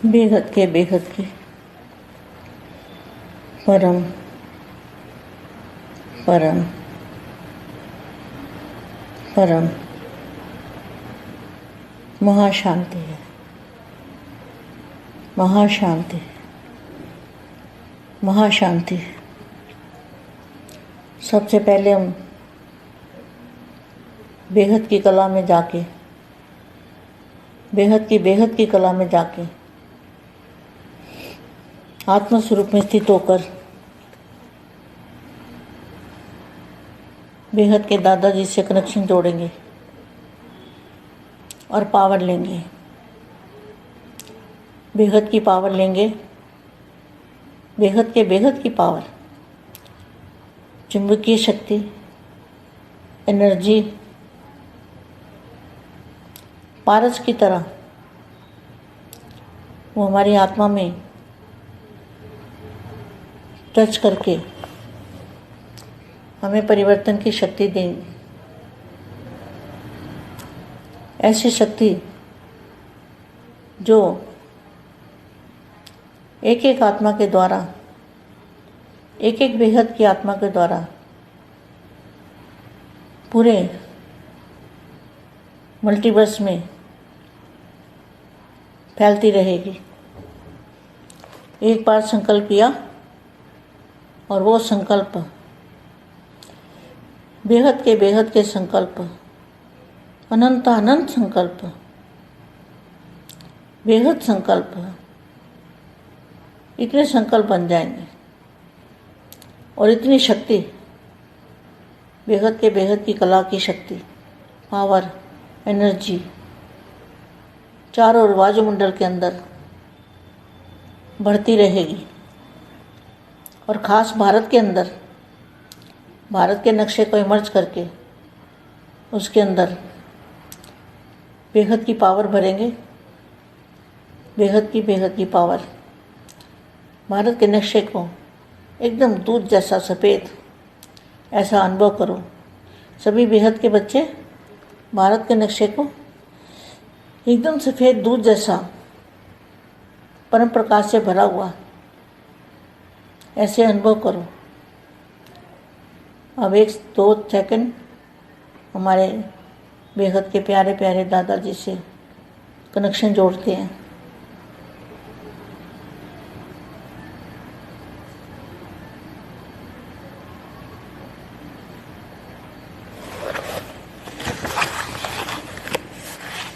बेहद के परम परम परम महाशांति है। महाशांति महाशांति। सबसे पहले हम बेहद की कला में जाके बेहद की कला में जाके आत्म स्वरूप में स्थित होकर बेहद के दादाजी से कनेक्शन जोड़ेंगे और पावर लेंगे। बेहद की पावर लेंगे। बेहद की पावर, चुंबकीय शक्ति, एनर्जी पारस की तरह वो हमारी आत्मा में टच करके हमें परिवर्तन की शक्ति देंगी। ऐसी शक्ति जो एक एक आत्मा के द्वारा, एक एक बेहद की आत्मा के द्वारा पूरे मल्टीवर्स में फैलती रहेगी। एक बार संकल्प किया और वो संकल्प बेहद के संकल्प, अनंत संकल्प, बेहद संकल्प, इतने संकल्प बन जाएंगे और इतनी शक्ति, बेहद की कला की शक्ति, पावर, एनर्जी चारों ओर वायुमंडल के अंदर बढ़ती रहेगी। और ख़ास भारत के अंदर, भारत के नक्शे को इमर्ज करके उसके अंदर बेहद की पावर भरेंगे। बेहद की पावर भारत के नक्शे को एकदम दूध जैसा सफ़ेद ऐसा अनुभव करो। सभी बेहद के बच्चे भारत के नक्शे को एकदम सफ़ेद दूध जैसा परम प्रकाश से भरा हुआ ऐसे अनुभव करो। अब 1-2 सेकंड हमारे बेहद के प्यारे प्यारे दादाजी से कनेक्शन जोड़ते हैं।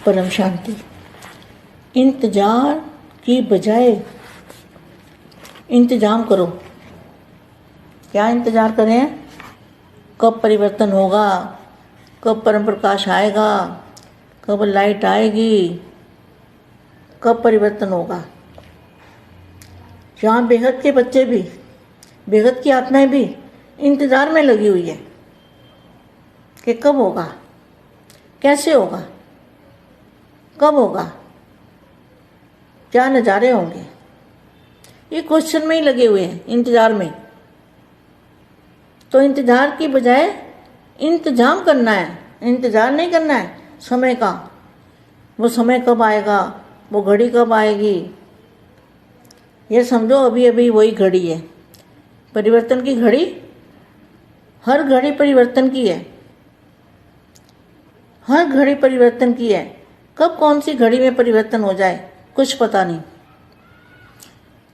परम शांति। इंतजार की बजाय इंतजाम करो। क्या इंतजार करें? कब परिवर्तन होगा, कब परम प्रकाश आएगा, कब लाइट आएगी, कब परिवर्तन होगा। जहाँ बेहद के बच्चे भी, बेहद की आत्माएं भी इंतज़ार में लगी हुई है कि कब होगा, कैसे होगा, कब होगा, क्या नज़ारे होंगे। ये क्वेश्चन में ही लगे हुए हैं, इंतज़ार में। तो इंतज़ार की बजाय इंतजाम करना है। इंतज़ार नहीं करना है समय का, वो समय कब आएगा, वो घड़ी कब आएगी। ये समझो अभी अभी वही घड़ी है, परिवर्तन की घड़ी। हर घड़ी परिवर्तन की है, हर घड़ी परिवर्तन की है। कब कौन सी घड़ी में परिवर्तन हो जाए कुछ पता नहीं।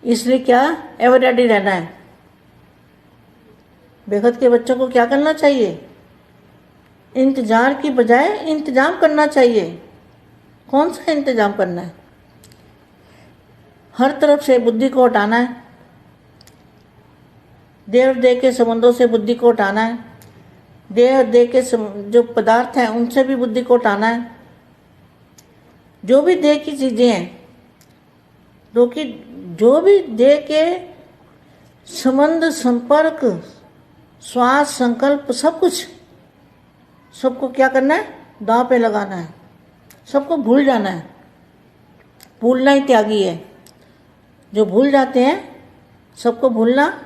इसलिए क्या एवर रेडी रहना है। बेहद के बच्चों को क्या करना चाहिए? इंतजार की बजाय इंतजाम करना चाहिए। कौन सा इंतजाम करना है? हर तरफ से बुद्धि को हटाना है। देह और देह के संबंधों से बुद्धि को हटाना है। देह और देह के जो पदार्थ हैं उनसे भी बुद्धि को हटाना है। जो भी देह की चीज़ें हैं, जो भी देह के संबंध, संपर्क, श्वास, संकल्प, सब कुछ, सबको क्या करना है? दांव पे लगाना है। सबको भूल जाना है। भूलना ही त्यागी है। जो भूल जाते हैं, सबको भूलना,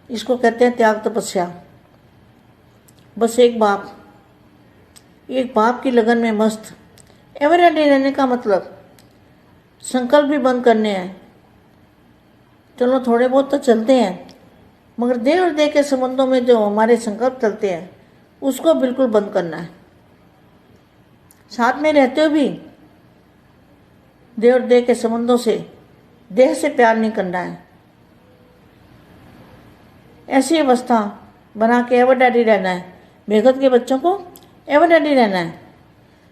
इसको कहते हैं त्याग तपस्या। बस एक बाप की लगन में मस्त, एवर रेडी रहने का मतलब संकल्प भी बंद करने हैं। चलो थोड़े बहुत तो चलते हैं, मगर देह और देह के संबंधों में जो हमारे संकल्प चलते हैं उसको बिल्कुल बंद करना है। साथ में रहते हुए भी देह और देह के संबंधों से, देह से प्यार नहीं करना है। ऐसी अवस्था बना के एवर डैडी रहना है। बेगत के बच्चों को एवर डैडी रहना है,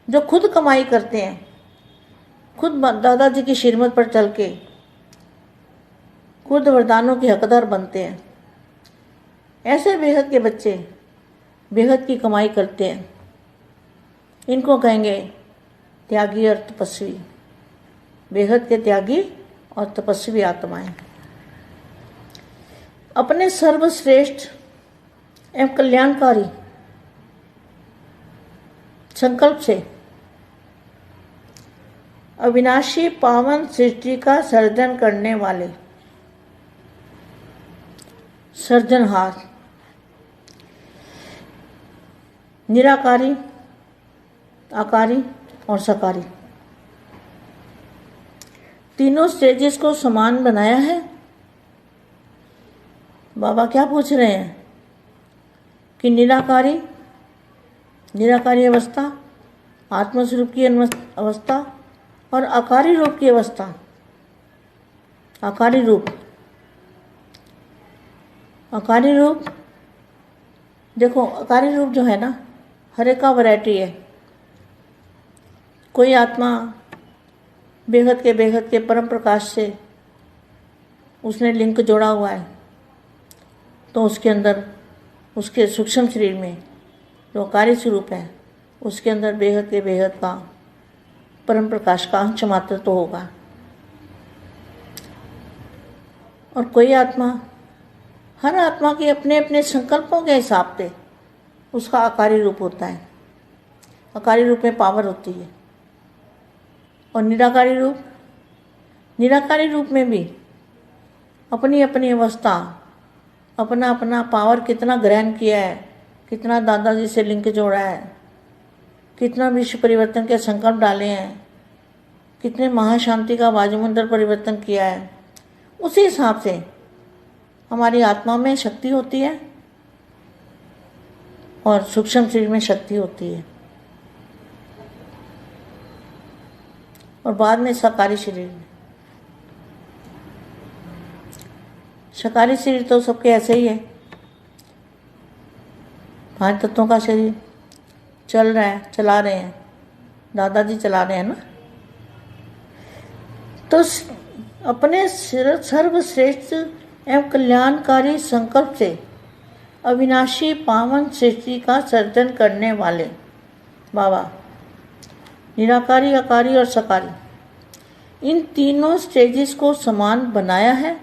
जो खुद कमाई करते हैं, खुद दादाजी की श्रीमत पर चल के खुद वरदानों के हकदार बनते हैं। ऐसे बेहद के बच्चे बेहद की कमाई करते हैं। इनको कहेंगे त्यागी और तपस्वी, बेहद के त्यागी और तपस्वी आत्माएं। अपने सर्वश्रेष्ठ एवं कल्याणकारी संकल्प से अविनाशी पावन सृष्टि का सर्जन करने वाले सर्जनहार, निराकारी, आकारी और सकारी, तीनों स्टेजेस को समान बनाया है। बाबा क्या पूछ रहे हैं कि निराकारी, निराकारी अवस्था, आत्मस्वरूप की अवस्था और आकारी रूप की अवस्था। आकारी रूप, आकारी रूप देखो, आकारी रूप जो है ना, हर एक का वैरायटी है। कोई आत्मा बेहद के परम प्रकाश से उसने लिंक जोड़ा हुआ है, तो उसके अंदर, उसके सूक्ष्म शरीर में जो आकारी स्वरूप है, उसके अंदर बेहद का परम प्रकाश का अंश मात्र तो होगा। और कोई आत्मा, हर आत्मा के अपने अपने संकल्पों के हिसाब से उसका आकारी रूप होता है। आकारी रूप में पावर होती है। और निराकारी रूप, निराकारी रूप में भी अपनी अपनी अवस्था, अपना अपना पावर कितना ग्रहण किया है, कितना दादाजी से लिंक जोड़ा है, कितना विश्व परिवर्तन के संकल्प डाले हैं, कितने महाशांति का वायुमंडल परिवर्तन किया है, उसी हिसाब से हमारी आत्मा में शक्ति होती है और सूक्ष्म शरीर में शक्ति होती है, और बाद में साकारी शरीर में। साकारी शरीर तो सबके ऐसे ही है। 5 तत्वों का शरीर चल रहा है, चला रहे हैं, दादाजी चला रहे हैं ना। तो अपने सर्वश्रेष्ठ एवं कल्याणकारी संकल्प से अविनाशी पावन सृष्टि का सर्जन करने वाले बाबा, निराकारी, आकारी और सकारी, इन तीनों स्टेजेस को समान बनाया है।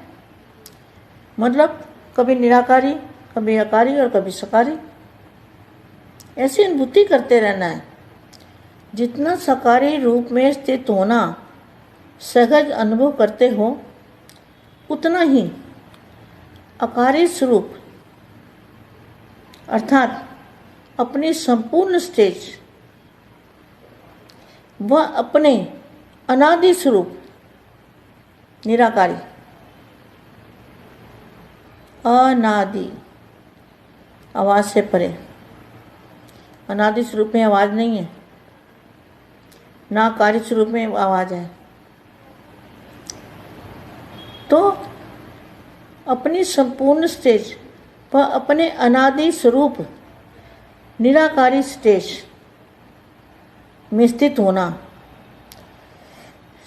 मतलब कभी निराकारी, कभी आकारी और कभी सकारी। ऐसी अनुभूति करते रहना है। जितना सकारी रूप में स्थित होना सहज अनुभव करते हो, उतना ही आकारी स्वरूप अर्थात अपनी संपूर्ण स्टेज व अपने अनादि स्वरूप निराकारी, अनादि, आवाज से परे, अनादि स्वरूप में आवाज नहीं है, ना कार्य स्वरूप में आवाज है। तो अपनी संपूर्ण स्टेज व अपने अनादि स्वरूप निराकारी स्टेज में स्थित होना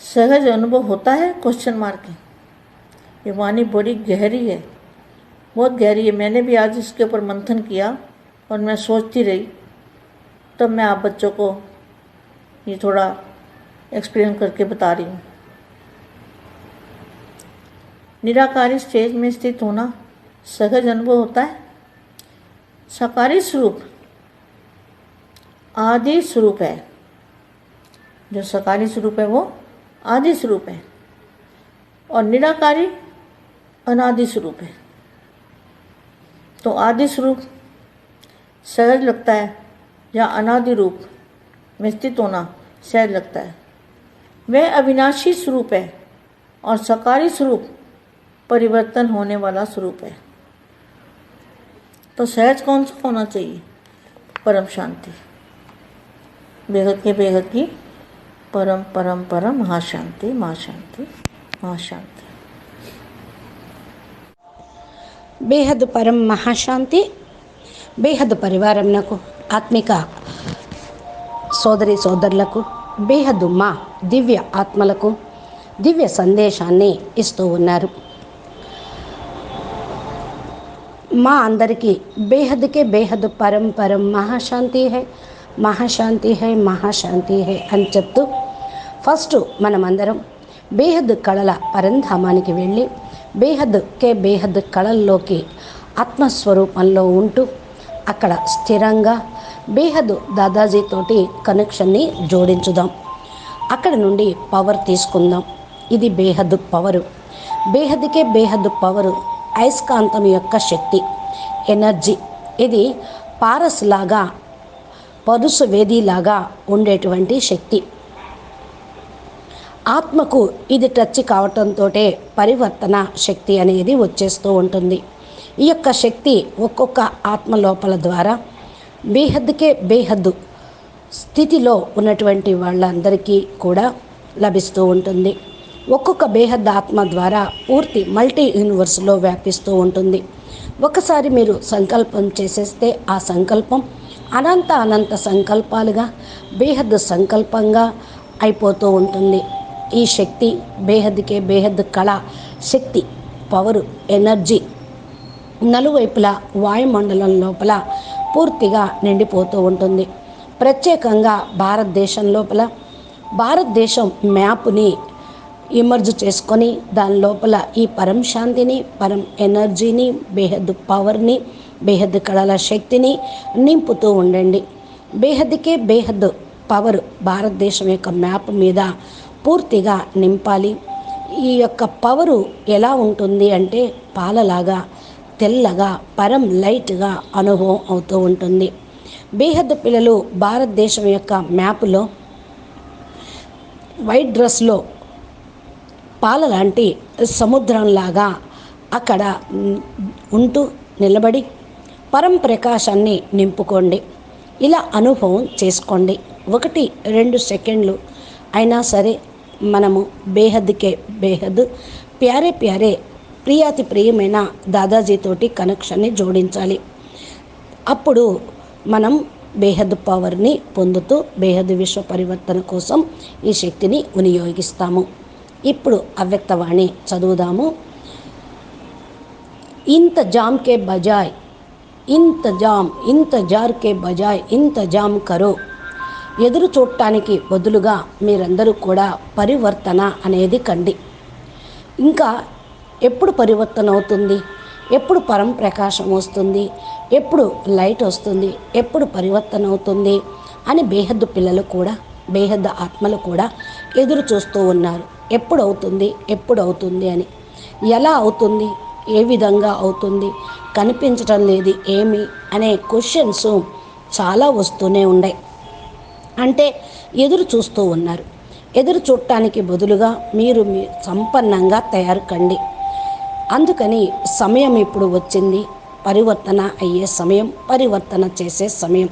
सहज अनुभव होता है। क्वेश्चन मार्क है। ये वाणी बड़ी गहरी है, बहुत गहरी है। मैंने भी आज इसके ऊपर मंथन किया और मैं सोचती रही, तब मैं आप बच्चों को ये थोड़ा एक्सप्लेन करके बता रही हूँ। निराकारी स्टेज में स्थित होना सहज अनुभव होता है। साकारी स्वरूप आदि स्वरूप है। जो साकारी स्वरूप है वो आदि स्वरूप है, और निराकारी अनादि स्वरूप है। तो आदि स्वरूप सहज लगता है, या अनादि रूप में स्थित होना सहज लगता है। वह अविनाशी स्वरूप है और सकारी स्वरूप परिवर्तन होने वाला स्वरूप है। तो सहज कौन सा होना चाहिए? परम शांति, बेहद के बेहद की परम परम परम महाशांति महाशांति महाशांति। బేహద్ పరం మహాశాంతి. బేహద్ పరివారంకు, ఆత్మిక సోదరి సోదరులకు, బేహద్ మా దివ్య ఆత్మలకు దివ్య సందేశాన్ని ఇస్తూ ఉన్నారు. మా అందరికీ బేహద్కే బేహద్ పరం పరం మహాశాంతి హై, మహాశాంతి హై, మహాశాంతి హై అని చెప్తూ ఫస్ట్ మనమందరం బేహద్ కళల పరంధామానికి వెళ్ళి బేహద్కే బేహద్ కళల్లోకి ఆత్మస్వరూపంలో ఉంటూ అక్కడ స్థిరంగా బేహద్ దాదాజీతోటి కనెక్షన్ని జోడించుదాం. అక్కడ నుండి పవర్ తీసుకుందాం. ఇది బేహద్ పవరు. బేహద్కే బేహద్ పవరు అయస్కాంతం యొక్క శక్తి, ఎనర్జీ. ఇది పారస్ లాగా, పరుసు వేదిలాగా ఉండేటువంటి శక్తి. ఆత్మకు ఇది టచ్ కావటంతో పరివర్తన శక్తి అనేది వచ్చేస్తూ ఉంటుంది. ఈ యొక్క శక్తి ఒక్కొక్క ఆత్మ లోపల ద్వారా బేహద్కే బేహద్ స్థితిలో ఉన్నటువంటి వాళ్ళందరికీ కూడా లభిస్తూ ఉంటుంది. ఒక్కొక్క బేహద్ ఆత్మ ద్వారా పూర్తి మల్టీ యూనివర్స్లో వ్యాపిస్తూ ఉంటుంది. ఒకసారి మీరు సంకల్పం చేసేస్తే ఆ సంకల్పం అనంత సంకల్పాలుగా బేహద్ సంకల్పంగా అయిపోతూ ఉంటుంది. ఈ శక్తి బేహద్కే బేహద్ కళ శక్తి, పవరు, ఎనర్జీ నలువైపులా వాయుమండలం లోపల పూర్తిగా నిండిపోతూ ఉంటుంది. ప్రత్యేకంగా భారతదేశం లోపల భారతదేశం మ్యాప్ని ఇమర్జ్ చేసుకొని దాని లోపల ఈ పరం శాంతిని, పరం ఎనర్జీని, బేహద్ పవర్ని, బేహద్ కళల శక్తిని నింపుతూ ఉండండి. బేహద్కే బేహద్ పవర్ భారతదేశం యొక్క మ్యాప్ మీద పూర్తిగా నింపాలి. ఈ యొక్క పవరు ఎలా ఉంటుంది అంటే పాలలాగా తెల్లగా పరం లైట్గా అనుభవం అవుతూ ఉంటుంది. బేహద్ పిల్లలు భారతదేశం యొక్క మ్యాప్లో వైట్ డ్రెస్లో పాల లాంటి సముద్రంలాగా అక్కడ ఉంటూ నిలబడి పరం ప్రకాశాన్ని నింపుకోండి. ఇలా అనుభవం చేసుకోండి. 1-2 సెకండ్లు అయినా సరే మనము బేహద్కే బేహద్ ప్యారే ప్యారే ప్రియాతి ప్రియమైన దాదాజీతోటి కనెక్షన్ని జోడించాలి. అప్పుడు మనం బేహద్ పవర్ని పొందుతూ బేహద్ విశ్వ పరివర్తన కోసం ఈ శక్తిని వినియోగిస్తాము. ఇప్పుడు అవ్యక్తవాణి చదువుదాము. ఇంతజామ్ కే బజాయ్ ఇంతజార్ కే బజాయ్ ఇంతజామ్ కరో. ఎదురు చూడటానికి బదులుగా మీరందరూ కూడా పరివర్తన అనేది కండి. ఇంకా ఎప్పుడు పరివర్తన అవుతుంది, ఎప్పుడు పరం ప్రకాశం వస్తుంది, ఎప్పుడు లైట్ వస్తుంది, ఎప్పుడు పరివర్తన అవుతుంది అని బేహద్ పిల్లలు కూడా, బేహద్ ఆత్మలు కూడా ఎదురు చూస్తూ ఉన్నారు. ఎప్పుడు అవుతుంది అని. ఎలా అవుతుంది, ఏ విధంగా అవుతుంది, కనిపించటం లేదు ఏమి అనే క్వశ్చన్స్ చాలా వస్తూనే ఉన్నాయి. అంటే ఎదురు చూస్తూ ఉన్నారు. ఎదురు చూడటానికి బదులుగా మీరు సంపన్నంగా తయారు కండి. అందుకని సమయం ఇప్పుడు వచ్చింది. పరివర్తన అయ్యే సమయం, పరివర్తన చేసే సమయం.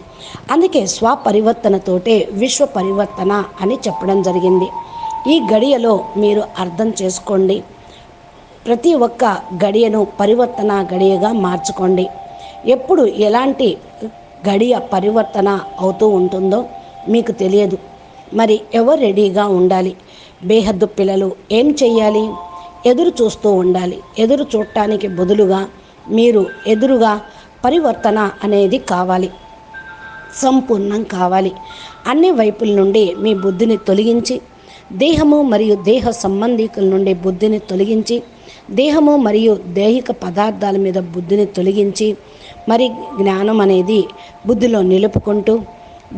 అందుకే స్వపరివర్తనతోటే విశ్వ పరివర్తన అని చెప్పడం జరిగింది. ఈ గడియలో మీరు అర్థం చేసుకోండి. ప్రతి ఒక్క గడియను పరివర్తన గడియగా మార్చుకోండి. ఎప్పుడు ఎలాంటి గడియ పరివర్తన అవుతూ ఉంటుందో మీకు తెలియదు. మరి ఎవరు రెడీగా ఉండాలి? బేహద్దు పిల్లలు ఏం చెయ్యాలి? ఎదురు చూస్తూ ఉండాలి. ఎదురు చూడటానికి బదులుగా మీరు ఎదురుగా పరివర్తన అనేది కావాలి, సంపూర్ణం కావాలి. అన్ని వైపుల నుండి మీ బుద్ధిని తొలగించి, దేహము మరియు దేహ సంబంధికుల నుండి బుద్ధిని తొలగించి, దేహము మరియు దైహిక పదార్థాల మీద బుద్ధిని తొలగించి, మరి జ్ఞానం అనేది బుద్ధిలో నిలుపుకుంటూ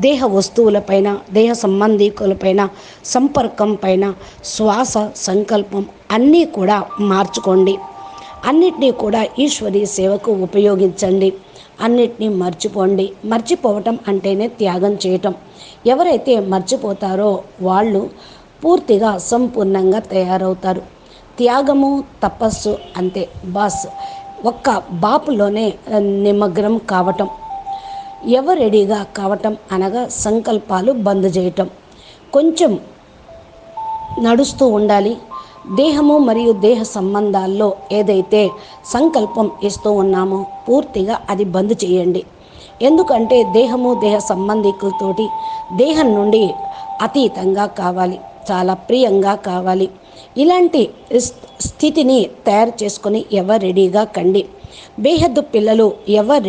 దేహ వస్తువులపైన, దేహ సంబంధికులపైన, సంపర్కం పైన, శ్వాస, సంకల్పం అన్నీ కూడా మార్చుకోండి. అన్నిటినీ కూడా ఈశ్వరీయ సేవకు ఉపయోగించండి. అన్నిటినీ మర్చిపోండి. మర్చిపోవటం అంటేనే త్యాగం చేయటం. ఎవరైతే మర్చిపోతారో వాళ్ళు పూర్తిగా సంపూర్ణంగా తయారవుతారు. త్యాగము, తపస్సు అంతే బాస్. ఒక్క బాపులోనే నిమగ్నం కావటం. రెడీగా కావటం అనగా సంకల్పాలు బంద్ చేయటం. కొంచెం నడుస్తూ ఉండాలి. దేహము మరియు దేహ సంబంధాల్లో ఏదైతే సంకల్పం ఇస్తూ ఉన్నామో పూర్తిగా అది బంద్ చేయండి. ఎందుకంటే దేహము దేహ సంబంధికులతోటి దేహం నుండి అతీతంగా కావాలి, చాలా ప్రియంగా కావాలి. ఇలాంటి స్థితిని తయారు చేసుకొని రెడీగా కండి. బేహద్దు పిల్లలు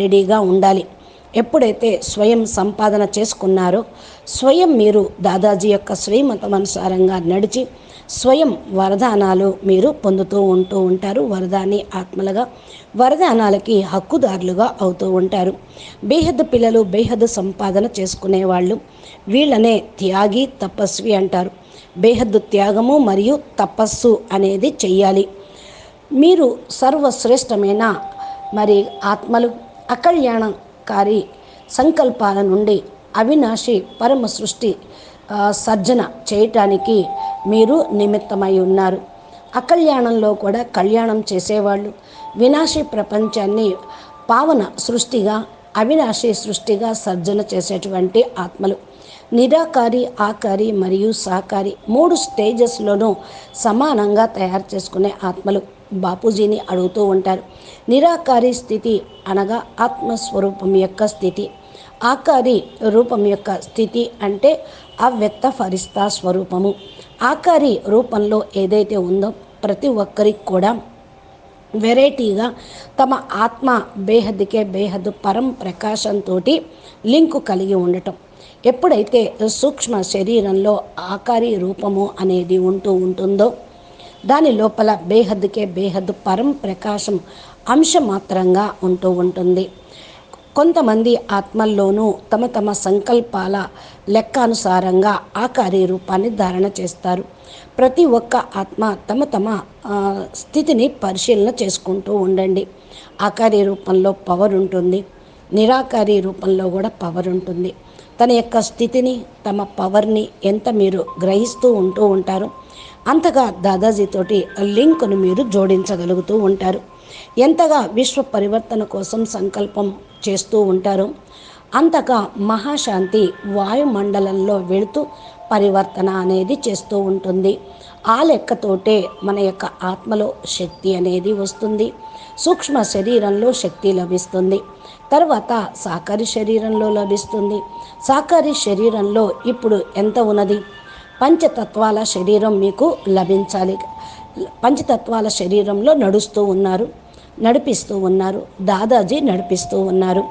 రెడీగా ఉండాలి. ఎప్పుడైతే స్వయం సంపాదన చేసుకున్నారో, స్వయం మీరు దాదాజీ యొక్క శ్రీమతమనుసారంగా నడిచి స్వయం వరదానాలు మీరు పొందుతూ ఉంటారు. వరదాని ఆత్మలుగా వరదానాలకి హక్కుదారులుగా అవుతూ ఉంటారు. బేహద్దు పిల్లలు బేహద్దు సంపాదన చేసుకునేవాళ్ళు. వీళ్ళనే త్యాగి, తపస్వి అంటారు. బేహద్దు త్యాగము మరియు తపస్సు అనేది చెయ్యాలి. మీరు సర్వశ్రేష్టమైన ఆత్మలు. అకళ్యాణకారి సంకల్పాల నుండి అవినాశి పరమ సృష్టి సర్జన చేయటానికి మీరు నిమిత్తమై ఉన్నారు. అకళ్యాణంలో కూడా కళ్యాణం చేసేవాళ్ళు. వినాశి ప్రపంచాన్ని పావన సృష్టిగా, అవినాశి సృష్టిగా సర్జన చేసేటువంటి ఆత్మలు. నిరాకారి, ఆకారి మరియు సాకారి 3 స్టేజెస్లోనూ సమానంగా తయారు చేసుకునే ఆత్మలు. బాపూజీని అడుగుతూ ఉంటారు. నిరాకారి స్థితి అనగా ఆత్మస్వరూపం యొక్క స్థితి. ఆకారి రూపం యొక్క స్థితి అంటే అవ్యక్త ఫరిస్తా స్వరూపము. ఆకారి రూపంలో ఏదైతే ఉందో ప్రతి ఒక్కరికి కూడా వెరైటీగా తమ ఆత్మ బేహద్దుకే బేహద్దు పరం ప్రకాశంతో లింకు కలిగి ఉండటం. ఎప్పుడైతే సూక్ష్మ శరీరంలో ఆకారి రూపము అనేది ఉంటుందో దాని లోపల బేహద్దుకే బేహద్దు పరం ప్రకాశం అంశమాత్రంగా ఉంటుంది. కొంతమంది ఆత్మల్లోనూ తమ తమ సంకల్పాల లెక్కానుసారంగా ఆకారి రూపాన్ని ధారణ చేస్తారు. ప్రతి ఒక్క ఆత్మ తమ తమ స్థితిని పరిశీలన చేసుకుంటూ ఉండండి. ఆకారి రూపంలో పవర్ ఉంటుంది, నిరాకారి రూపంలో కూడా పవర్ ఉంటుంది. తన యొక్క స్థితిని, తమ పవర్ని ఎంత మీరు గ్రహిస్తూ ఉంటారో అంతగా దాదాజీతోటి లింకును మీరు జోడించగలుగుతూ ఉంటారు. ఎంతగా విశ్వ పరివర్తన కోసం సంకల్పం చేస్తూ ఉంటారో అంతగా మహాశాంతి వాయుమండలంలో వెళుతూ పరివర్తన అనేది చేస్తూ ఉంటుంది. ఆ లెక్కతోటే మన యొక్క ఆత్మలో శక్తి అనేది వస్తుంది. సూక్ష్మ శరీరంలో శక్తి లభిస్తుంది. తర్వాత సాకారి శరీరంలో లభిస్తుంది. సాకారి శరీరంలో ఇప్పుడు ఎంత ఉన్నది? పంచతత్వాల శరీరం మీకు లభించాలి. పంచతత్వాల శరీరంలో నడిపిస్తూ ఉన్నారు. దాదాజీ నడిపిస్తూ ఉన్నారు.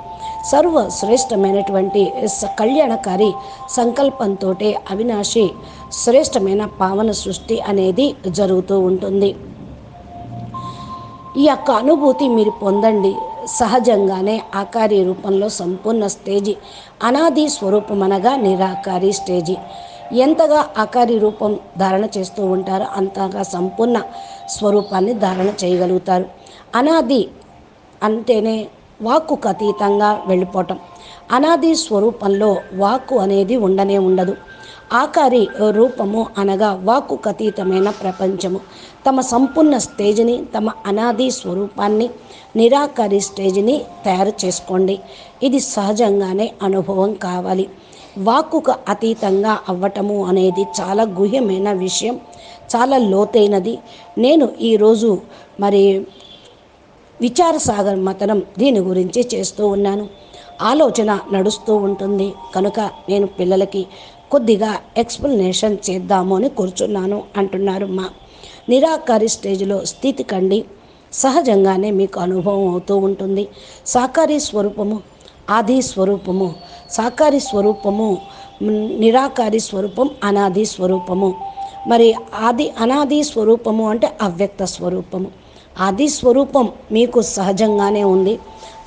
సర్వశ్రేష్టమైనటువంటి కళ్యాణకారి సంకల్పంతో అవినాశి శ్రేష్టమైన పావన సృష్టి అనేది జరుగుతూ ఉంటుంది. ఈ యొక్క అనుభూతి మీరు పొందండి. సహజంగానే ఆకారి రూపంలో సంపూర్ణ స్టేజి, అనాది స్వరూపం అనగా నిరాకారి స్టేజి. ఎంతగా ఆకారి రూపం ధారణ చేస్తూ ఉంటారో అంతగా సంపూర్ణ స్వరూపాన్ని ధారణ చేయగలుగుతారు. అనాది అంటేనే వాక్కుకు అతీతంగా వెళ్ళిపోవటం. అనాది స్వరూపంలో వాక్కు అనేది ఉండదు. ఆకారి రూపము అనగా వాక్కుకు అతీతమైన ప్రపంచము. తమ సంపూర్ణ స్టేజ్ని, తమ అనాది స్వరూపాన్ని, నిరాకారి స్టేజ్ని తయారు చేసుకోండి. ఇది సహజంగానే అనుభవం కావాలి. వాక్కుకు అతీతంగా అవ్వటము అనేది చాలా గుహ్యమైన విషయం, చాలా లోతైనది. నేను ఈరోజు విచారసాగర్ మతనం దీని గురించి చేస్తూ ఉన్నాను. ఆలోచన నడుస్తూ ఉంటుంది కనుక నేను పిల్లలకి కొద్దిగా ఎక్స్ప్లెనేషన్ చేద్దాము అని కూర్చున్నాను అంటున్నారు. మా నిరాకారి స్టేజ్లో స్థితి కండి. సహజంగానే మీకు అనుభవం అవుతూ ఉంటుంది. సాకారి స్వరూపము, ఆది స్వరూపము, సాకారి స్వరూపము, నిరాకారి స్వరూపం, అనాది స్వరూపము. అనాది స్వరూపము అంటే అవ్యక్త స్వరూపము. ఆది స్వరూపం మీకు సహజంగానే ఉంది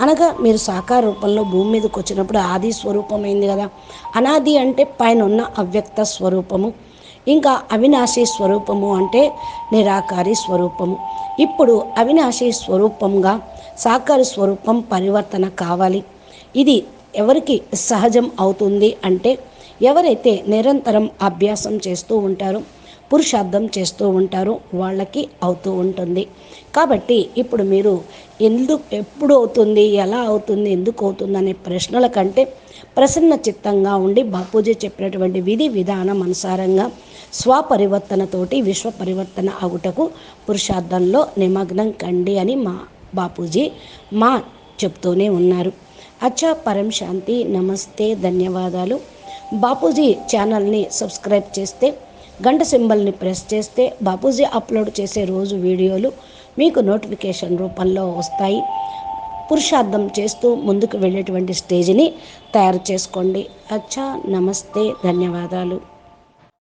అనగా మీరు సాకార రూపంలో భూమి మీదకి వచ్చినప్పుడు ఆది స్వరూపమైంది కదా. అనాది అంటే పైన ఉన్న అవ్యక్త స్వరూపము. ఇంకా అవినాశి స్వరూపము అంటే నిరాకారి స్వరూపము. ఇప్పుడు అవినాశి స్వరూపంగా సాకార స్వరూపం పరివర్తన కావాలి. ఇది ఎవరికి సహజం అవుతుంది అంటే ఎవరైతే నిరంతరం అభ్యాసం చేస్తూ ఉంటారో, పురుషార్థం చేస్తూ ఉంటారో వాళ్ళకి అవుతూ ఉంటుంది. కాబట్టి ఇప్పుడు మీరు ఎప్పుడు అవుతుంది, ఎలా అవుతుంది, ఎందుకు అవుతుంది అనే ప్రశ్నల కంటే ప్రసన్న చిత్తంగా ఉండి బాపూజీ చెప్పినటువంటి విధి విధానం అనుసారంగా స్వపరివర్తనతోటి విశ్వ పరివర్తన అవుటకు పురుషార్థంలో నిమగ్నం కండి అని మా బాపూజీ చెప్తూనే ఉన్నారు. అచ్చా, పరం శాంతి, నమస్తే, ధన్యవాదాలు. బాపూజీ ఛానల్ని సబ్స్క్రైబ్ చేస్తే, గంట సింబల్ని ప్రెస్ చేస్తే బాపూజీ అప్లోడ్ చేసే రోజు వీడియోలు మీకు నోటిఫికేషన్ రూపంలో వస్తాయి. పురుషార్థం చేస్తూ ముందుకు వెళ్ళేటువంటి స్టేజ్ని తయారు చేసుకోండి. అచ్చా, నమస్తే, ధన్యవాదాలు.